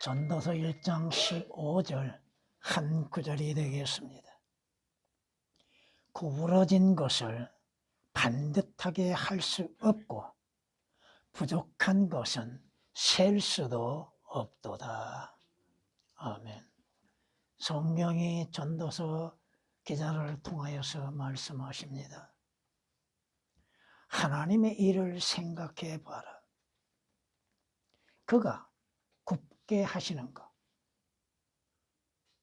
전도서 1장 15절 한 구절이 되겠습니다. 구부러진 것을 반듯하게 할 수 없고 부족한 것은 셀 수도 없도다. 아멘. 성경이 전도서 기자를 통하여서 말씀하십니다. 하나님의 일을 생각해 봐라. 그가 굽게 하시는 것,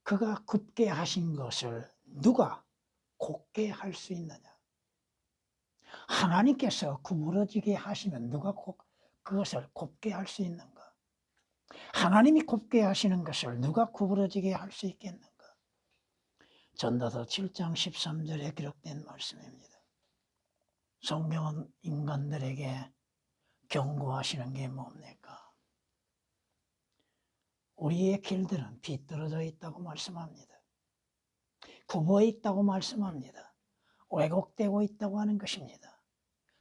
그가 굽게 하신 것을 누가 곧게 할 수 있느냐? 하나님께서 구부러지게 하시면 누가 그것을 곱게 할 수 있는가? 하나님이 곱게 하시는 것을 누가 구부러지게 할 수 있겠는가? 전도서 7장 13절에 기록된 말씀입니다. 성경은 인간들에게 경고하시는 게 뭡니까? 우리의 길들은 비뚤어져 있다고 말씀합니다. 굽어 있다고 말씀합니다. 왜곡되고 있다고 하는 것입니다.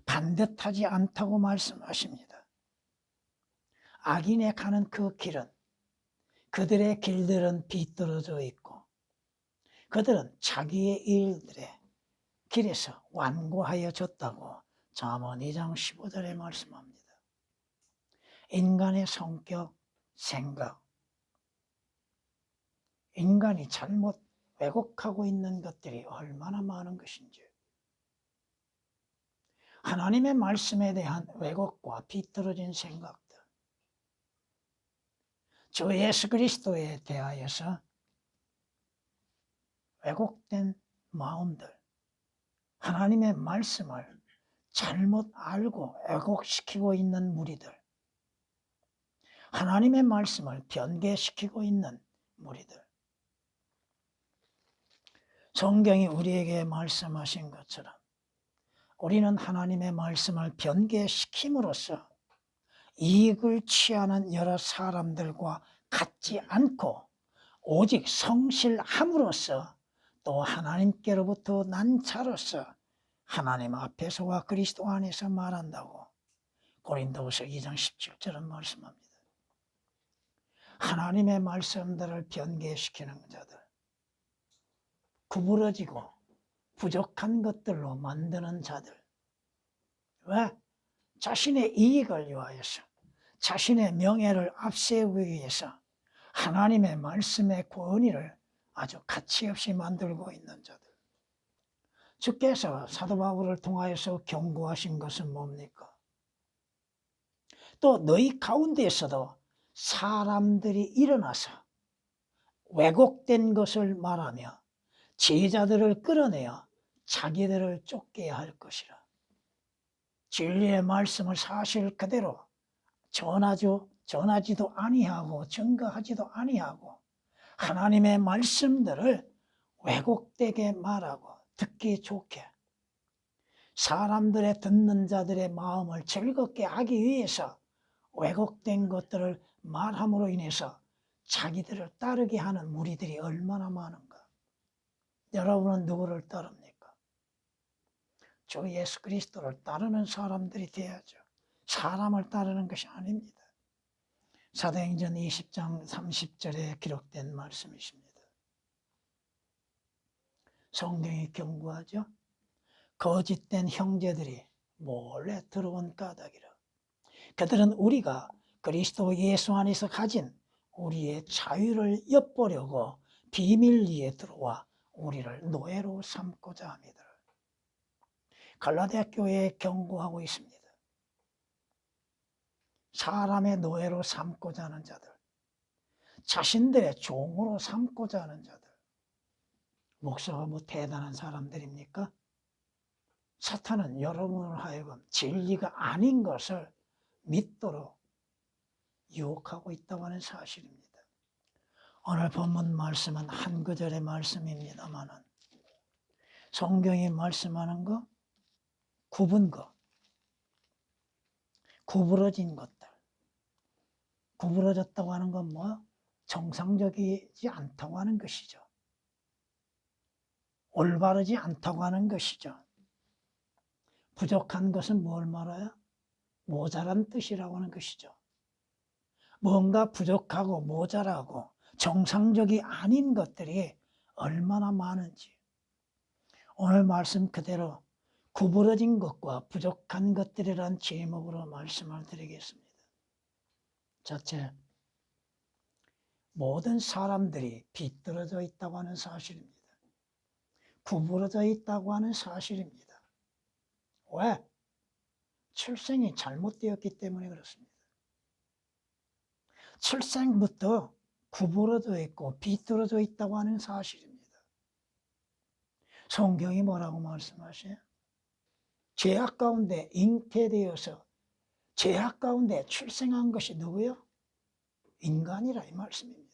반듯하지 않다고 말씀하십니다. 악인의 가는 그 길은, 그들의 길들은 비뚤어져 있고 그들은 자기의 일들의 길에서 완고하여졌다고 잠언 2장 15절에 말씀합니다. 인간의 성격, 생각, 인간이 잘못 왜곡하고 있는 것들이 얼마나 많은 것인지, 하나님의 말씀에 대한 왜곡과 비뚤어진 생각들, 주 예수 그리스도에 대하여서 왜곡된 마음들, 하나님의 말씀을 잘못 알고 왜곡시키고 있는 무리들, 하나님의 말씀을 변개시키고 있는 무리들, 성경이 우리에게 말씀하신 것처럼 우리는 하나님의 말씀을 변개시킴으로써 이익을 취하는 여러 사람들과 같지 않고 오직 성실함으로써 또 하나님께로부터 난 자로서 하나님 앞에서와 그리스도 안에서 말한다고 고린도후서 2장 17절은 말씀합니다. 하나님의 말씀들을 변개시키는 자들, 구부러지고 부족한 것들로 만드는 자들, 왜? 자신의 이익을 위하여서, 자신의 명예를 앞세우기 위해서 하나님의 말씀의 권위를 아주 가치없이 만들고 있는 자들. 주께서 사도 바울을 통하여서 경고하신 것은 뭡니까? 또 너희 가운데에서도 사람들이 일어나서 왜곡된 것을 말하며 제자들을 끌어내어 자기들을 쫓게 할 것이라. 진리의 말씀을 사실 그대로 전하지도 아니하고 증거하지도 아니하고 하나님의 말씀들을 왜곡되게 말하고 듣기 좋게 사람들의 듣는 자들의 마음을 즐겁게 하기 위해서 왜곡된 것들을 말함으로 인해서 자기들을 따르게 하는 무리들이 얼마나 많은가. 여러분은 누구를 따릅니까? 주 예수 그리스도를 따르는 사람들이 되어야죠. 사람을 따르는 것이 아닙니다. 사도행전 20장 30절에 기록된 말씀이십니다. 성경이 경고하죠. 거짓된 형제들이 몰래 들어온 까닭이라. 그들은 우리가 그리스도 예수 안에서 가진 우리의 자유를 엿보려고 비밀리에 들어와 우리를 노예로 삼고자 합니다. 갈라디아 교회에 경고하고 있습니다. 사람의 노예로 삼고자 하는 자들, 자신들의 종으로 삼고자 하는 자들. 목사가 뭐 대단한 사람들입니까? 사탄은 여러분을 하여금 진리가 아닌 것을 믿도록 유혹하고 있다고 하는 사실입니다. 오늘 본문 말씀은 한 구절의 말씀입니다만 성경이 말씀하는 거, 굽은 거, 구부러진 것들. 구부러졌다고 하는 건 뭐? 정상적이지 않다고 하는 것이죠. 올바르지 않다고 하는 것이죠. 부족한 것은 뭘 말해요? 모자란 뜻이라고 하는 것이죠. 뭔가 부족하고 모자라고 정상적이 아닌 것들이 얼마나 많은지 오늘 말씀 그대로 구부러진 것과 부족한 것들이란 제목으로 말씀을 드리겠습니다. 첫째, 모든 사람들이 비뚤어져 있다고 하는 사실입니다. 구부러져 있다고 하는 사실입니다. 왜? 출생이 잘못되었기 때문에 그렇습니다. 출생부터 구부러져 있고 비뚤어져 있다고 하는 사실입니다. 성경이 뭐라고 말씀하세요? 죄악 가운데 잉태되어서 죄악 가운데 출생한 것이 누구요? 인간이라 이 말씀입니다.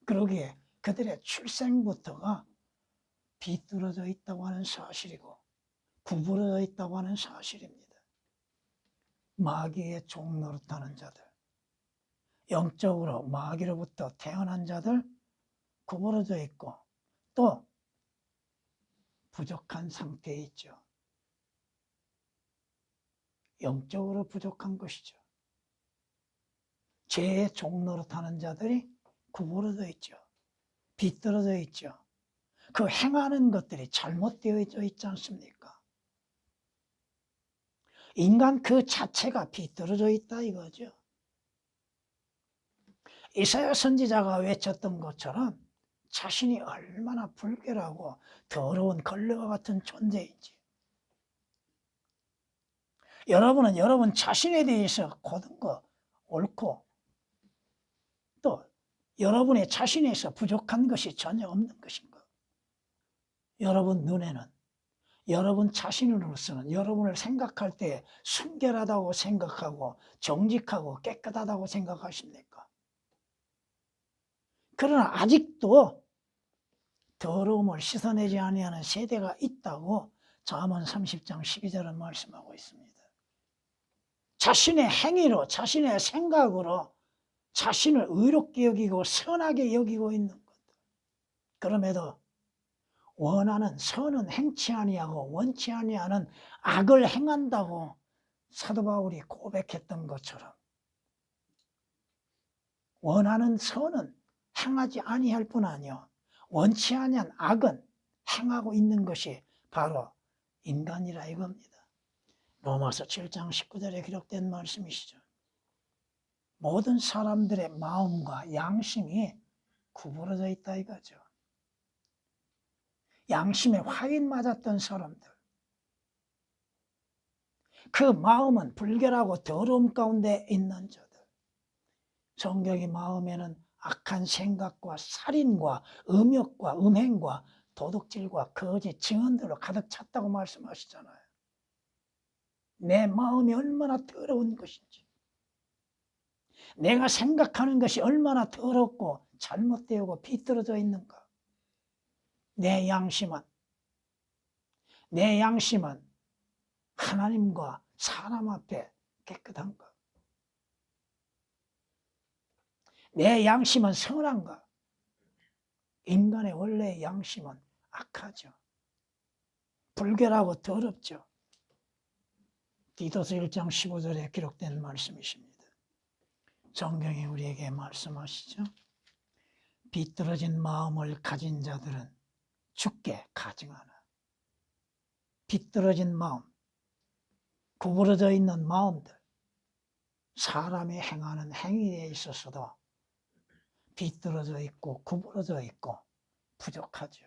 그러기에 그들의 출생부터가 비뚤어져 있다고 하는 사실이고 구부러져 있다고 하는 사실입니다. 마귀의 종 노릇하는 자들, 영적으로 마귀로부터 태어난 자들 구부러져 있고 또 부족한 상태에 있죠. 영적으로 부족한 것이죠. 죄의 종 노릇하는 자들이 구부러져 있죠. 비뚤어져 있죠. 그 행하는 것들이 잘못되어 있지 않습니까? 인간 그 자체가 비뚤어져 있다 이거죠. 이사야 선지자가 외쳤던 것처럼 자신이 얼마나 불결하고 더러운 걸레와 같은 존재인지, 여러분은 여러분 자신에 대해서 고든 거 옳고 또 여러분의 자신에서 부족한 것이 전혀 없는 것인가? 여러분 눈에는 여러분 자신으로서는 여러분을 생각할 때 순결하다고 생각하고 정직하고 깨끗하다고 생각하십니까? 그러나 아직도 더러움을 씻어내지 아니하는 세대가 있다고 잠언 30장 12절은 말씀하고 있습니다. 자신의 행위로 자신의 생각으로 자신을 의롭게 여기고 선하게 여기고 있는 것. 그럼에도 원하는 선은 행치 아니하고 원치 아니하는 악을 행한다고 사도 바울이 고백했던 것처럼 원하는 선은 행하지 아니할 뿐 아니요 원치 아니한 악은 행하고 있는 것이 바로 인간이라 이겁니다. 로마서 7장 19절에 기록된 말씀이시죠. 모든 사람들의 마음과 양심이 구부러져 있다 이거죠. 양심에 화인 맞았던 사람들, 그 마음은 불결하고 더러움 가운데 있는 자들, 성경이 마음에는 악한 생각과 살인과 음욕과 음행과 도둑질과 거짓 증언들로 가득 찼다고 말씀하시잖아요. 내 마음이 얼마나 더러운 것인지, 내가 생각하는 것이 얼마나 더럽고 잘못되고 비뚤어져 있는가. 내 양심은 하나님과 사람 앞에 깨끗한가? 내 양심은 선한가? 인간의 원래의 양심은 악하죠. 불결하고 더럽죠. 디도서 1장 15절에 기록된 말씀이십니다. 성경이 우리에게 말씀하시죠. 비뚤어진 마음을 가진 자들은 죽게 가증하나. 비뚤어진 마음, 구부러져 있는 마음들, 사람이 행하는 행위에 있어서도 비뚤어져 있고 구부러져 있고 부족하죠.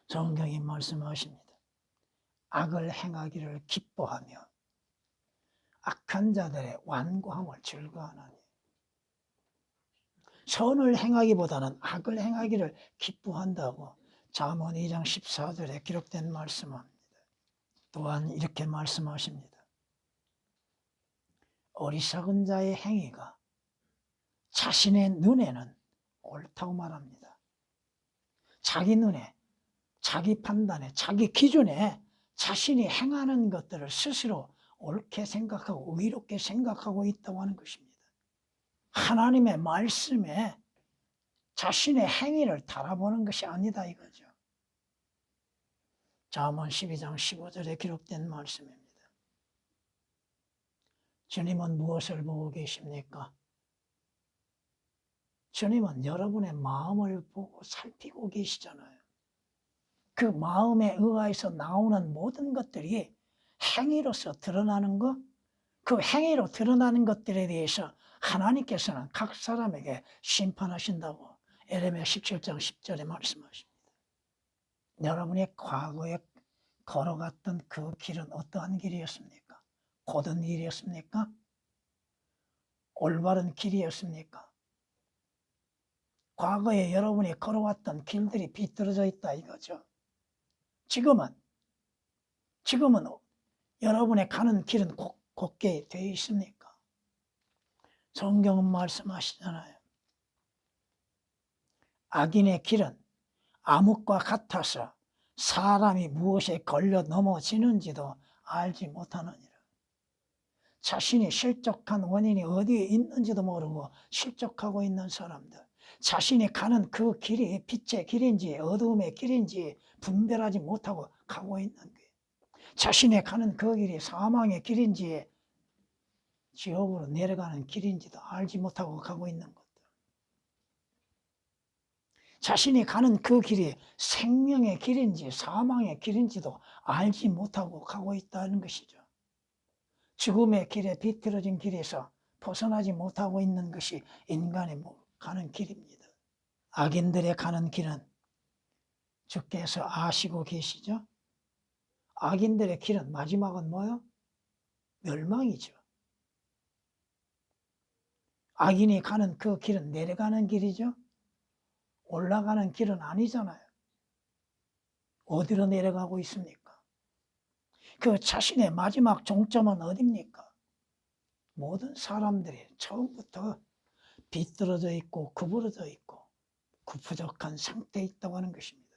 성경이 말씀하십니다. 악을 행하기를 기뻐하며 악한 자들의 완고함을 즐거워하나니. 선을 행하기보다는 악을 행하기를 기뻐한다고 잠언 2장 14절에 기록된 말씀입니다. 또한 이렇게 말씀하십니다. 어리석은 자의 행위가 자신의 눈에는 옳다고 말합니다. 자기 눈에, 자기 판단에, 자기 기준에 자신이 행하는 것들을 스스로 옳게 생각하고 의롭게 생각하고 있다고 하는 것입니다. 하나님의 말씀에 자신의 행위를 달아보는 것이 아니다 이거죠. 잠언 12장 15절에 기록된 말씀입니다. 주님은 무엇을 보고 계십니까? 주님은 여러분의 마음을 보고 살피고 계시잖아요. 그 마음에 의해서 나오는 모든 것들이 행위로서 드러나는 것, 그 행위로 드러나는 것들에 대해서 하나님께서는 각 사람에게 심판하신다고 에레미야 17장 10절에 말씀하십니다. 여러분이 과거에 걸어갔던 그 길은 어떠한 길이었습니까? 고든 길이었습니까? 올바른 길이었습니까? 과거에 여러분이 걸어왔던 길들이 비뚤어져 있다 이거죠. 지금은 여러분의 가는 길은 곧게 되어 있습니까? 성경은 말씀하시잖아요. 악인의 길은 암흑과 같아서 사람이 무엇에 걸려 넘어지는지도 알지 못하느니라. 자신이 실족한 원인이 어디에 있는지도 모르고 실족하고 있는 사람들, 자신이 가는 그 길이 빛의 길인지 어두움의 길인지 분별하지 못하고 가고 있는 거예요. 자신이 가는 그 길이 사망의 길인지 지옥으로 내려가는 길인지도 알지 못하고 가고 있는 것들. 자신이 가는 그 길이 생명의 길인지 사망의 길인지도 알지 못하고 가고 있다는 것이죠. 죽음의 길에 비틀어진 길에서 벗어나지 못하고 있는 것이 인간의 가는 길입니다. 악인들의 가는 길은 주께서 아시고 계시죠? 악인들의 길은 마지막은 뭐요? 멸망이죠. 악인이 가는 그 길은 내려가는 길이죠. 올라가는 길은 아니잖아요. 어디로 내려가고 있습니까? 그 자신의 마지막 종점은 어디입니까? 모든 사람들이 처음부터 비뚤어져 있고 구부러져 있고 부족한 상태에 있다고 하는 것입니다.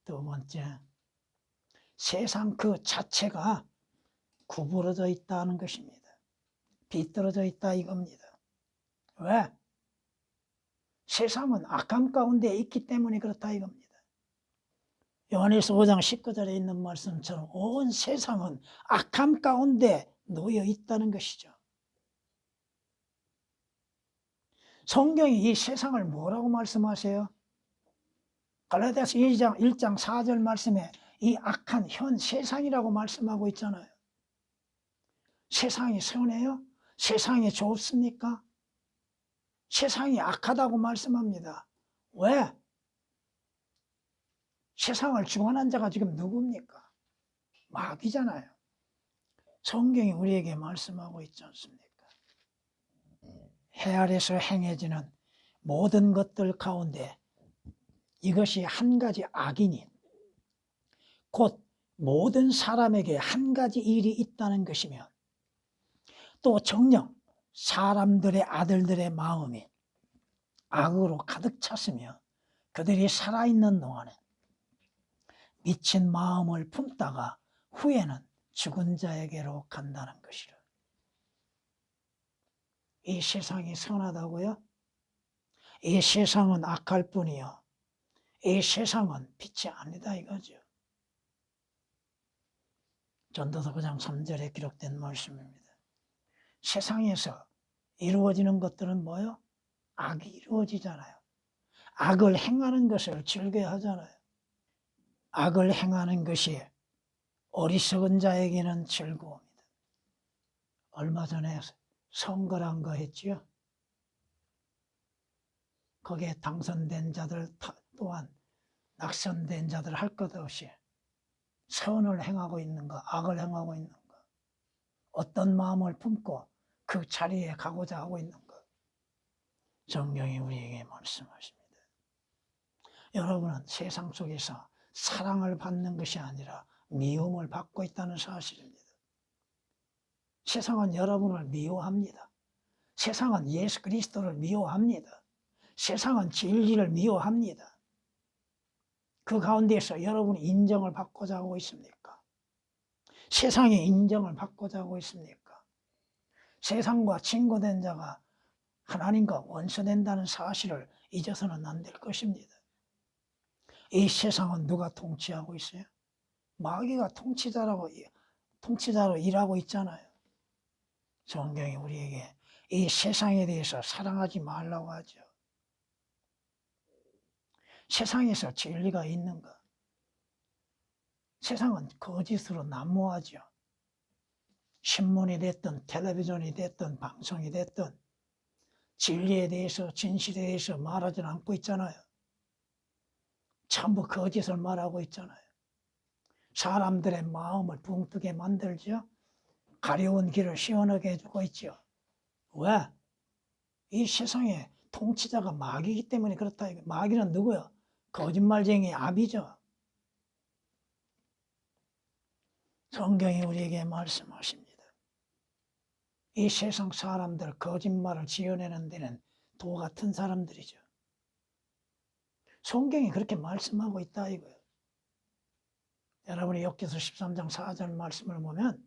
두 번째, 세상 그 자체가 구부러져 있다는 것입니다. 비뚤어져 있다 이겁니다. 왜? 세상은 악함 가운데 있기 때문에 그렇다 이겁니다. 요한일서 5장 19절에 있는 말씀처럼 온 세상은 악함 가운데 놓여 있다는 것이죠. 성경이 이 세상을 뭐라고 말씀하세요? 갈라디아서 1장 4절 말씀에 이 악한 현 세상이라고 말씀하고 있잖아요. 세상이 선해요? 세상이 좋습니까? 세상이 악하다고 말씀합니다. 왜? 세상을 주관한 자가 지금 누굽니까? 마귀잖아요. 성경이 우리에게 말씀하고 있지 않습니까? 해 아래서 행해지는 모든 것들 가운데 이것이 한 가지 악이니 곧 모든 사람에게 한 가지 일이 있다는 것이며 또 정녕 사람들의 아들들의 마음이 악으로 가득 찼으며 그들이 살아있는 동안에 미친 마음을 품다가 후에는 죽은 자에게로 간다는 것이라. 이 세상이 선하다고요? 이 세상은 악할 뿐이요. 이 세상은 빛이 아니다 이거죠. 전도서 9장 3절에 기록된 말씀입니다. 세상에서 이루어지는 것들은 뭐요? 악이 이루어지잖아요. 악을 행하는 것을 즐겨하잖아요. 악을 행하는 것이 어리석은 자에게는 즐거움이다. 얼마 전에 선거란 거 했지요. 거기에 당선된 자들 또한 낙선된 자들 할 것 없이 선을 행하고 있는 거, 악을 행하고 있는 거, 어떤 마음을 품고 그 자리에 가고자 하고 있는 것, 성경이 우리에게 말씀하십니다. 여러분은 세상 속에서 사랑을 받는 것이 아니라 미움을 받고 있다는 사실입니다. 세상은 여러분을 미워합니다. 세상은 예수 그리스도를 미워합니다. 세상은 진리를 미워합니다. 그 가운데서 여러분이 인정을 받고자 하고 있습니까? 세상의 인정을 받고자 하고 있습니까? 세상과 친구된 자가 하나님과 원수된다는 사실을 잊어서는 안 될 것입니다. 이 세상은 누가 통치하고 있어요? 마귀가 통치자로 일하고 있잖아요. 성경이 우리에게 이 세상에 대해서 사랑하지 말라고 하죠. 세상에서 진리가 있는가? 세상은 거짓으로 난무하죠. 신문이 됐든 텔레비전이 됐든 방송이 됐든 진리에 대해서 진실에 대해서 말하지 않고 있잖아요. 전부 거짓을 말하고 있잖아요. 사람들의 마음을 붕뜨게 만들죠. 가려운 길을 시원하게 해주고 있죠. 왜? 이 세상에 통치자가 마귀이기 때문에 그렇다. 마귀는 누구야? 거짓말쟁이 아비죠. 성경이 우리에게 말씀하십니다. 이 세상 사람들 거짓말을 지어내는 데는 도 같은 사람들이죠. 성경이 그렇게 말씀하고 있다 이거예요. 여러분이 욥기서 13장 4절 말씀을 보면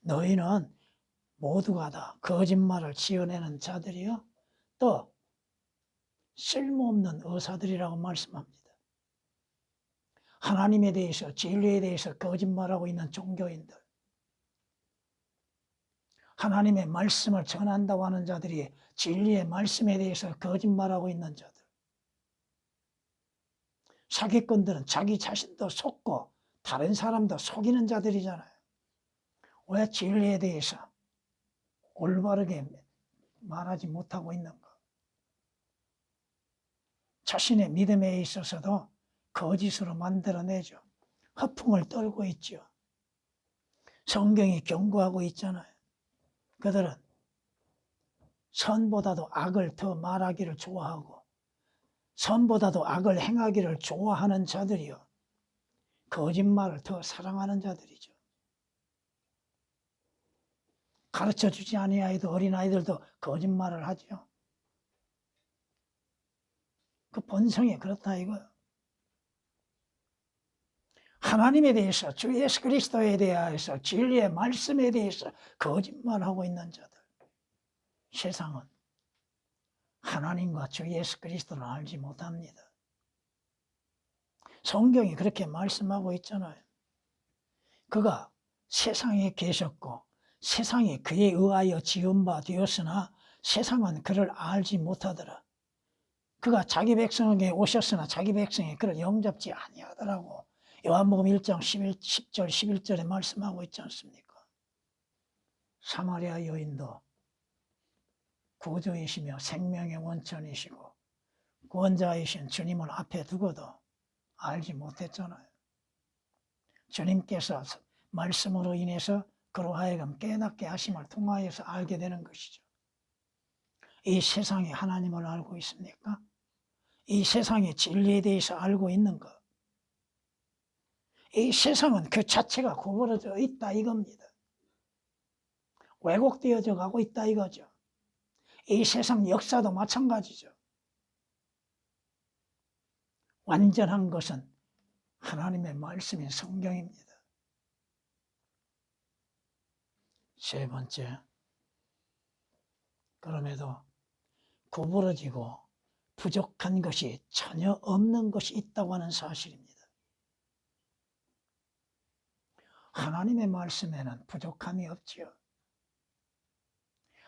너희는 모두가 다 거짓말을 지어내는 자들이요 또 쓸모없는 의사들이라고 말씀합니다. 하나님에 대해서 진리에 대해서 거짓말하고 있는 종교인들, 하나님의 말씀을 전한다고 하는 자들이 진리의 말씀에 대해서 거짓말하고 있는 자들, 사기꾼들은 자기 자신도 속고 다른 사람도 속이는 자들이잖아요. 왜 진리에 대해서 올바르게 말하지 못하고 있는가? 자신의 믿음에 있어서도 거짓으로 만들어내죠. 허풍을 떨고 있죠. 성경이 경고하고 있잖아요. 그들은 선보다도 악을 더 말하기를 좋아하고 선보다도 악을 행하기를 좋아하는 자들이요 거짓말을 더 사랑하는 자들이죠. 가르쳐주지 아니하여도 어린아이들도 거짓말을 하죠. 그 본성이 그렇다 이거예요. 하나님에 대해서 주 예수 그리스도에 대해서 진리의 말씀에 대해서 거짓말하고 있는 자들, 세상은 하나님과 주 예수 그리스도를 알지 못합니다. 성경이 그렇게 말씀하고 있잖아요. 그가 세상에 계셨고 세상이 그에 의하여 지은 바 되었으나 세상은 그를 알지 못하더라. 그가 자기 백성에게 오셨으나 자기 백성이 그를 영접지 아니하더라고. 요한복음 1장 10절 11절에 말씀하고 있지 않습니까? 사마리아 여인도 구주이시며 생명의 원천이시고 구원자이신 주님을 앞에 두고도 알지 못했잖아요. 주님께서 말씀으로 인해서 그로 하여금 깨닫게 하심을 통하여서 알게 되는 것이죠. 이 세상이 하나님을 알고 있습니까? 이 세상이 진리에 대해서 알고 있는가? 이 세상은 그 자체가 구부러져 있다 이겁니다. 왜곡되어져 가고 있다 이거죠. 이 세상 역사도 마찬가지죠. 완전한 것은 하나님의 말씀인 성경입니다. 세 번째, 그럼에도 구부러지고 부족한 것이 전혀 없는 것이 있다고 하는 사실입니다. 하나님의 말씀에는 부족함이 없지요.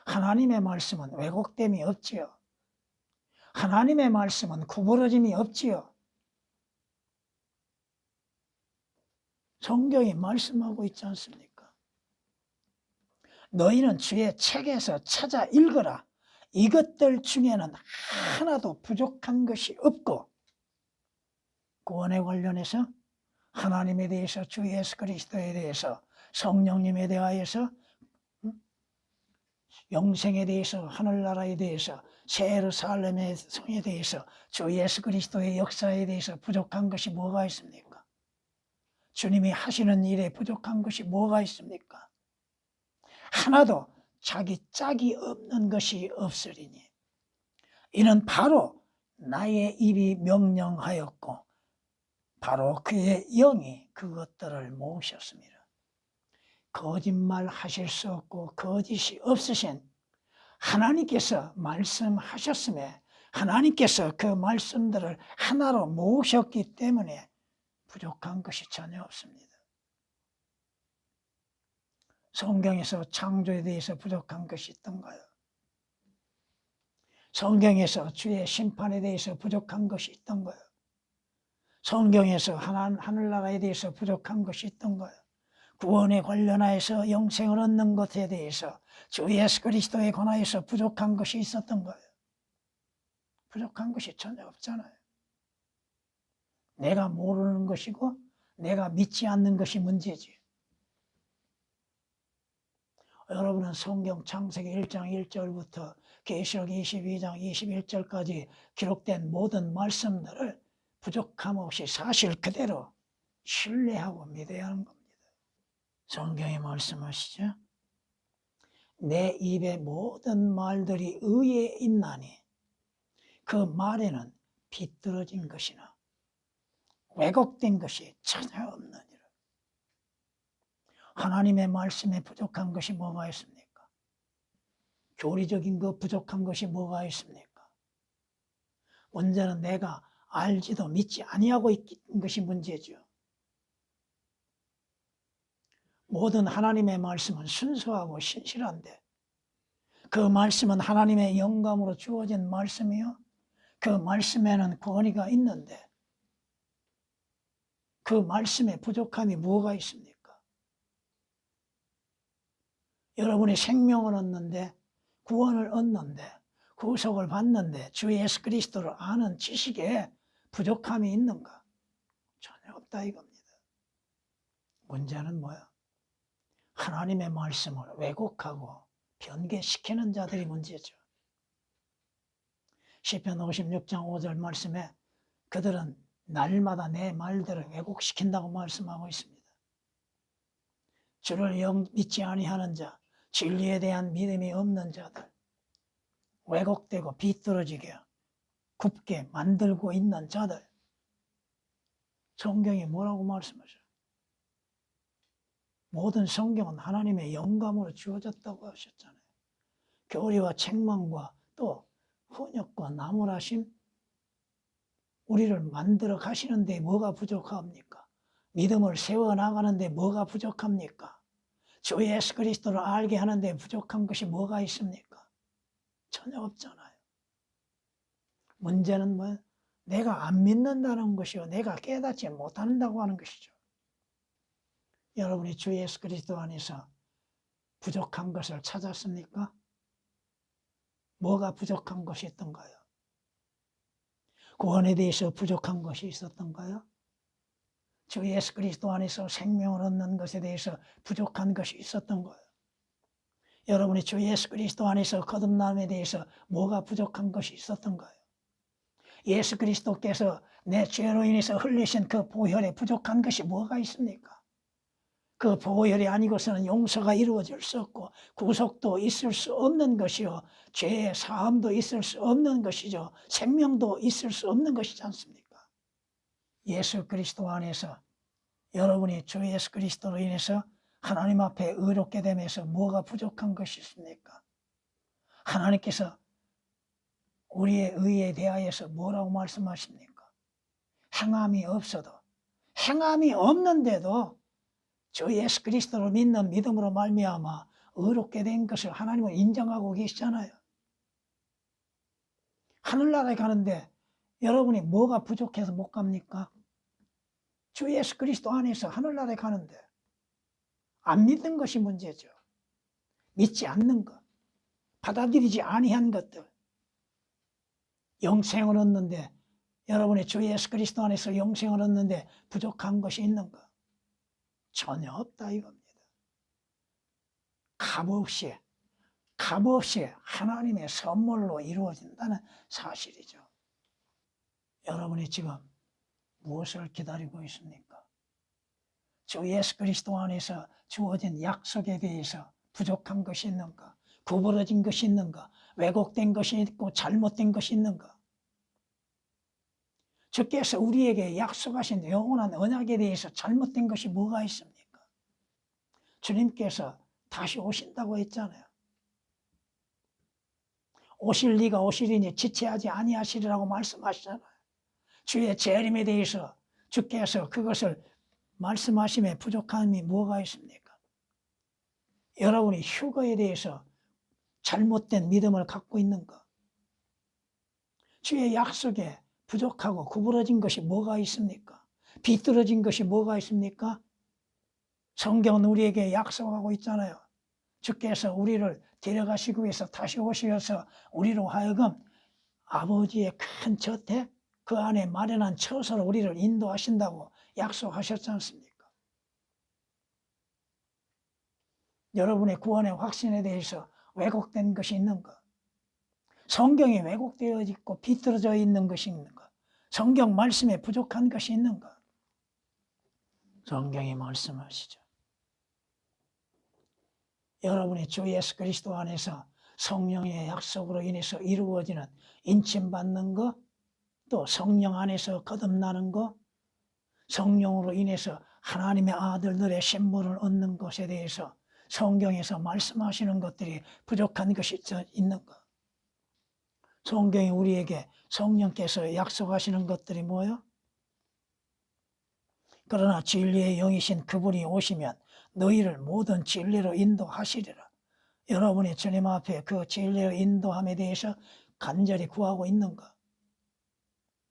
하나님의 말씀은 왜곡됨이 없지요. 하나님의 말씀은 구부러짐이 없지요. 성경이 말씀하고 있지 않습니까? 너희는 주의 책에서 찾아 읽어라. 이것들 중에는 하나도 부족한 것이 없고 구원에 관련해서 하나님에 대해서 주 예수 그리스도에 대해서 성령님에 대하여서 영생에 대해서 하늘나라에 대해서 새 예루살렘의 성에 대해서 주 예수 그리스도의 역사에 대해서 부족한 것이 뭐가 있습니까? 주님이 하시는 일에 부족한 것이 뭐가 있습니까? 하나도 자기 짝이 없는 것이 없으리니 이는 바로 나의 입이 명령하였고 바로 그의 영이 그것들을 모으셨습니다. 거짓말 하실 수 없고 거짓이 없으신 하나님께서 말씀하셨음에 하나님께서 그 말씀들을 하나로 모으셨기 때문에 부족한 것이 전혀 없습니다. 성경에서 창조에 대해서 부족한 것이 있던가요? 성경에서 주의 심판에 대해서 부족한 것이 있던가요? 성경에서 하늘나라에 대해서 부족한 것이 있던가요? 구원에 관련하여서 영생을 얻는 것에 대해서 주 예수 그리스도에 관하여서 부족한 것이 있었던가요? 부족한 것이 전혀 없잖아요. 내가 모르는 것이고 내가 믿지 않는 것이 문제지. 여러분은 성경 창세기 1장 1절부터 계시록 22장 21절까지 기록된 모든 말씀들을 부족함 없이 사실 그대로 신뢰하고 믿어야 하는 겁니다. 성경에 말씀하시죠. 내 입의 모든 말들이 의에 있나니 그 말에는 비뚤어진 것이나 왜곡된 것이 전혀 없느니라. 하나님의 말씀에 부족한 것이 뭐가 있습니까? 교리적인 것 부족한 것이 뭐가 있습니까? 문제는 내가 알지도 믿지 아니하고 있는 것이 문제죠. 모든 하나님의 말씀은 순수하고 신실한데 그 말씀은 하나님의 영감으로 주어진 말씀이요. 그 말씀에는 권위가 있는데 그 말씀에 부족함이 뭐가 있습니까? 여러분이 생명을 얻는데 구원을 얻는데 구속을 받는데 주 예수 그리스도를 아는 지식에 부족함이 있는가? 전혀 없다 이겁니다. 문제는 뭐야? 하나님의 말씀을 왜곡하고 변개시키는 자들이 문제죠. 시편 56장 5절 말씀에 그들은 날마다 내 말들을 왜곡시킨다고 말씀하고 있습니다. 주를 영 믿지 아니하는 자, 진리에 대한 믿음이 없는 자들, 왜곡되고 비뚤어지게 굽게 만들고 있는 자들, 성경이 뭐라고 말씀하셔요? 모든 성경은 하나님의 영감으로 주어졌다고 하셨잖아요. 교리와 책망과 또 훈육과 나무라심, 우리를 만들어 가시는데 뭐가 부족합니까? 믿음을 세워나가는데 뭐가 부족합니까? 주 예수 그리스도를 알게 하는데 부족한 것이 뭐가 있습니까? 전혀 없잖아요. 문제는 뭐 내가 안 믿는다는 것이요, 내가 깨닫지 못한다고 하는 것이죠. 여러분이 주 예수 그리스도 안에서 부족한 것을 찾았습니까? 뭐가 부족한 것이 있던가요? 구원에 대해서 부족한 것이 있었던가요? 주 예수 그리스도 안에서 생명을 얻는 것에 대해서 부족한 것이 있었던가요? 여러분이 주 예수 그리스도 안에서 거듭남에 대해서 뭐가 부족한 것이 있었던가요? 예수 그리스도께서 내 죄로 인해서 흘리신 그 보혈에 부족한 것이 뭐가 있습니까? 그 보혈이 아니고서는 용서가 이루어질 수 없고 구속도 있을 수 없는 것이요, 죄의 사함도 있을 수 없는 것이죠, 생명도 있을 수 없는 것이지 않습니까? 예수 그리스도 안에서 여러분이 주 예수 그리스도로 인해서 하나님 앞에 의롭게 되면서 뭐가 부족한 것이 있습니까? 하나님께서 우리의 의에 대하여서 뭐라고 말씀하십니까? 행함이 없어도, 행함이 없는데도 주 예수 그리스도를 믿는 믿음으로 말미암아 의롭게 된 것을 하나님은 인정하고 계시잖아요. 하늘나라에 가는데 여러분이 뭐가 부족해서 못 갑니까? 주 예수 그리스도 안에서 하늘나라에 가는데 안 믿는 것이 문제죠. 믿지 않는 것, 받아들이지 아니한 것들, 영생을 얻는데 여러분이 주 예수 그리스도 안에서 영생을 얻는데 부족한 것이 있는가? 전혀 없다 이겁니다. 값없이 하나님의 선물로 이루어진다는 사실이죠. 여러분이 지금 무엇을 기다리고 있습니까? 주 예수 그리스도 안에서 주어진 약속에 대해서 부족한 것이 있는가? 구부러진 것이 있는가? 왜곡된 것이 있고 잘못된 것이 있는가? 주께서 우리에게 약속하신 영원한 언약에 대해서 잘못된 것이 뭐가 있습니까? 주님께서 다시 오신다고 했잖아요. 오실 리가 오시리니 지체하지 아니하시리라고 말씀하시잖아요. 주의 재림에 대해서 주께서 그것을 말씀하심에 부족함이 뭐가 있습니까? 여러분이 휴거에 대해서 잘못된 믿음을 갖고 있는가? 주의 약속에 부족하고 구부러진 것이 뭐가 있습니까? 비뚤어진 것이 뭐가 있습니까? 성경은 우리에게 약속하고 있잖아요. 주께서 우리를 데려가시기 위해서 다시 오셔서 우리로 하여금 아버지의 큰 저택, 그 안에 마련한 처소로 우리를 인도하신다고 약속하셨지 않습니까? 여러분의 구원의 확신에 대해서 왜곡된 것이 있는가? 성경이 왜곡되어 있고 비뚤어져 있는 것이 있는가? 성경 말씀에 부족한 것이 있는가? 성경이 말씀하시죠. 여러분이 주 예수 그리스도 안에서 성령의 약속으로 인해서 이루어지는 인침받는 것, 또 성령 안에서 거듭나는 것, 성령으로 인해서 하나님의 아들들의 신분을 얻는 것에 대해서 성경에서 말씀하시는 것들이 부족한 것이 있는가? 성경이 우리에게 성령께서 약속하시는 것들이 뭐예요? 그러나 진리의 영이신 그분이 오시면 너희를 모든 진리로 인도하시리라. 여러분이 주님 앞에 그 진리의 인도함에 대해서 간절히 구하고 있는가?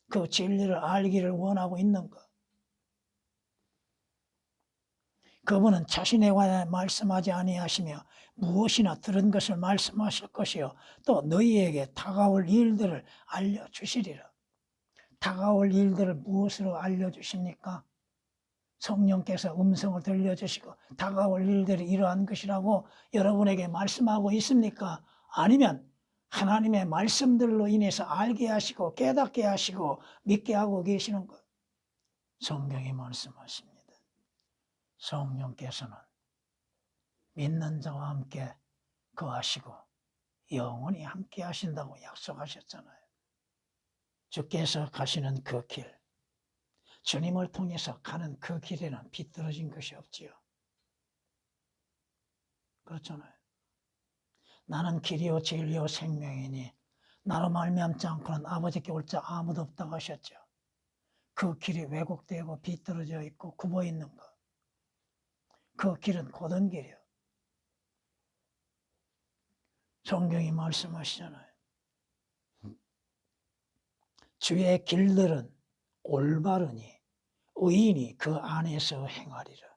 그 진리를 알기를 원하고 있는가? 그분은 자신에 관해 말씀하지 아니하시며 무엇이나 들은 것을 말씀하실 것이요 또 너희에게 다가올 일들을 알려주시리라. 다가올 일들을 무엇으로 알려주십니까? 성령께서 음성을 들려주시고 다가올 일들이 이러한 것이라고 여러분에게 말씀하고 있습니까? 아니면 하나님의 말씀들로 인해서 알게 하시고 깨닫게 하시고 믿게 하고 계시는 것? 성경이 말씀하십니다. 성령께서는 믿는 자와 함께 거하시고 영원히 함께 하신다고 약속하셨잖아요. 주께서 가시는 그 길, 주님을 통해서 가는 그 길에는 비뚤어진 것이 없지요. 그렇잖아요. 나는 길이요 진리요 생명이니 나로 말미암지 않고는 아버지께 올 자 아무도 없다고 하셨죠. 그 길이 왜곡되고 비뚤어져 있고 굽어 있는 것, 그 길은 고든 길이요. 성경이 말씀하시잖아요. 주의 길들은 올바르니 의인이 그 안에서 행하리라.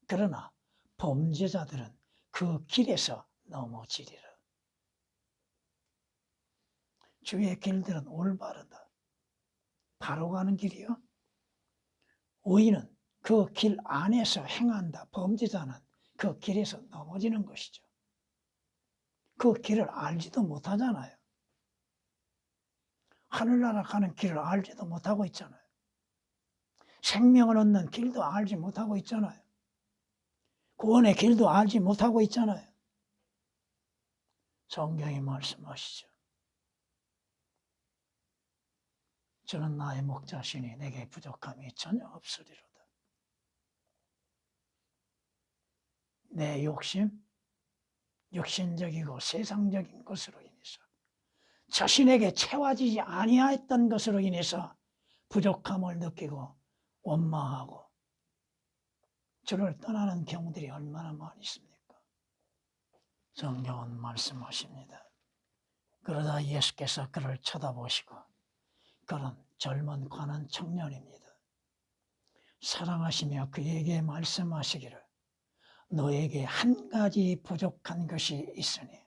그러나 범죄자들은 그 길에서 넘어지리라. 주의 길들은 올바르다. 바로 가는 길이요. 의인은 그 길 안에서 행한다. 범죄자는 그 길에서 넘어지는 것이죠. 그 길을 알지도 못하잖아요. 하늘나라 가는 길을 알지도 못하고 있잖아요. 생명을 얻는 길도 알지 못하고 있잖아요. 구원의 길도 알지 못하고 있잖아요. 성경이 말씀하시죠. 저는 나의 목자시니 내게 부족함이 전혀 없으리로다. 내 욕심, 육신적이고 세상적인 것으로 인해서 자신에게 채워지지 아니하였던 것으로 인해서 부족함을 느끼고 원망하고 주를 떠나는 경우들이 얼마나 많이 있습니까? 성경은 말씀하십니다. 그러다 예수께서 그를 쳐다보시고 그는 젊은 관한 청년입니다. 사랑하시며 그에게 말씀하시기를 너에게 한 가지 부족한 것이 있으니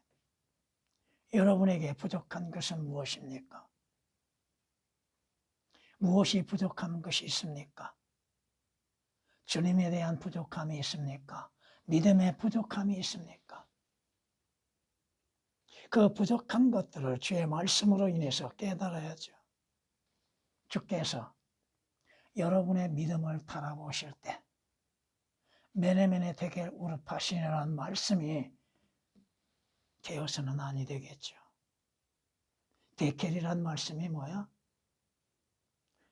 여러분에게 부족한 것은 무엇입니까? 무엇이 부족한 것이 있습니까? 주님에 대한 부족함이 있습니까? 믿음의 부족함이 있습니까? 그 부족한 것들을 주의 말씀으로 인해서 깨달아야죠. 주께서 여러분의 믿음을 달아보실 때 메네메네 데겔 우르파시네라는 말씀이 되어서는 아니 되겠죠. 데켈이란 말씀이 뭐야?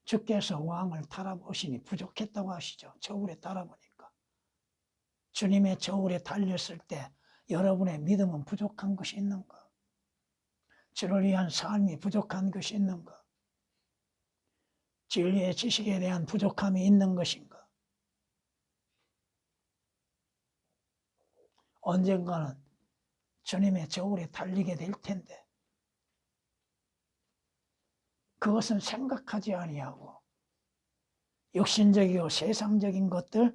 주께서 왕을 달아보시니 부족했다고 하시죠. 저울에 달아보니까. 주님의 저울에 달렸을 때 여러분의 믿음은 부족한 것이 있는가? 주를 위한 삶이 부족한 것이 있는가? 진리의 지식에 대한 부족함이 있는 것인가? 언젠가는 주님의 저울에 달리게 될 텐데 그것은 생각하지 아니하고 육신적이고 세상적인 것들,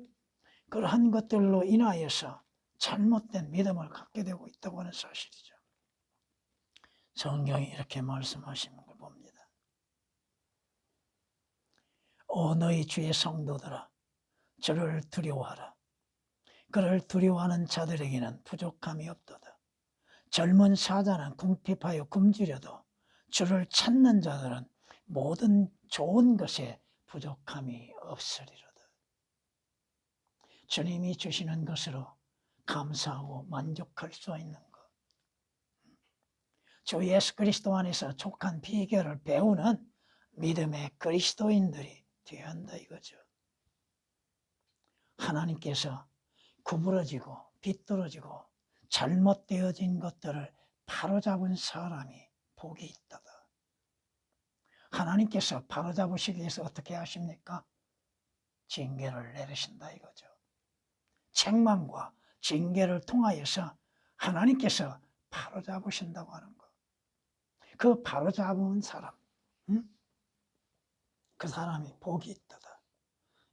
그러한 것들로 인하여서 잘못된 믿음을 갖게 되고 있다고 하는 사실이죠. 성경이 이렇게 말씀하시는 걸 봅니다. 오 너희 주의 성도들아 주를 두려워하라. 그를 두려워하는 자들에게는 부족함이 없도다. 젊은 사자는 궁핍하여 굶주려도 주를 찾는 자들은 모든 좋은 것에 부족함이 없으리로다. 주님이 주시는 것으로 감사하고 만족할 수 있는 것. 주 예수 그리스도 안에서 족한 비결을 배우는 믿음의 그리스도인들이 되어야 한다 이거죠. 하나님께서 구부러지고 비뚤어지고 잘못되어진 것들을 바로잡은 사람이 복이 있다다. 하나님께서 바로잡으시기 위해서 어떻게 하십니까? 징계를 내리신다 이거죠. 책망과 징계를 통하여서 하나님께서 바로잡으신다고 하는 것. 그 바로잡은 사람, 그 사람이 복이 있다다.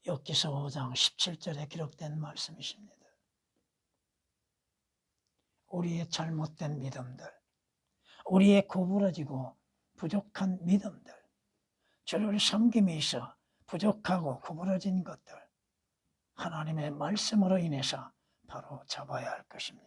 욥기서 5장 17절에 기록된 말씀이십니다. 우리의 잘못된 믿음들, 우리의 구부러지고 부족한 믿음들, 주를 섬김에 있어 부족하고 구부러진 것들, 하나님의 말씀으로 인해서 바로 잡아야 할 것입니다.